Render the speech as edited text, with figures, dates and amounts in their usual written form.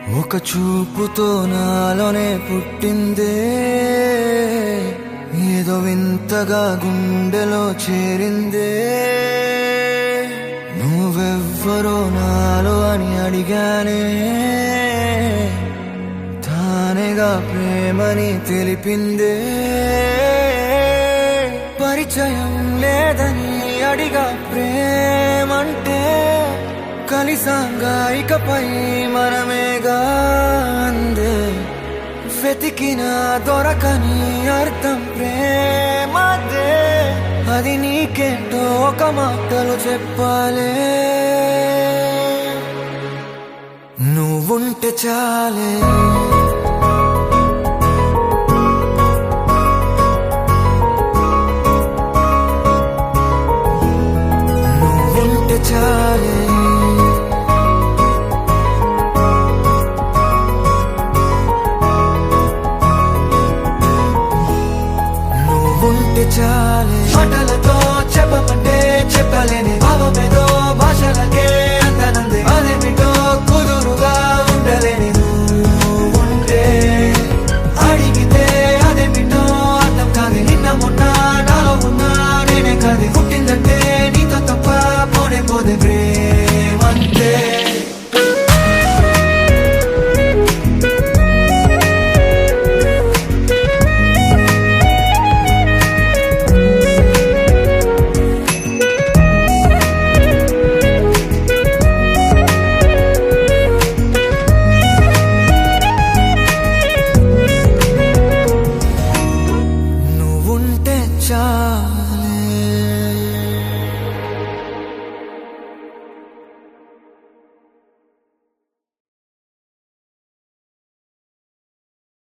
ఒక చూపుతో నాలోనే పుట్టిందే, ఏదో వింతగా గుండెలో చేరిందే. నువ్వెవ్వరో నాలో అని అడిగానే, తానేగా ప్రేమని తెలిపిందే. పరిచయం లేదని అడిగా ప్రేమంటే, కలిసాంగా ఇకపై మనమేగా అందే. వెతికిన దొరకని అర్థం ప్రేమదే, అది నీకేంటో ఒక మాటలు చెప్పాలే. నువ్వుంటే చాలే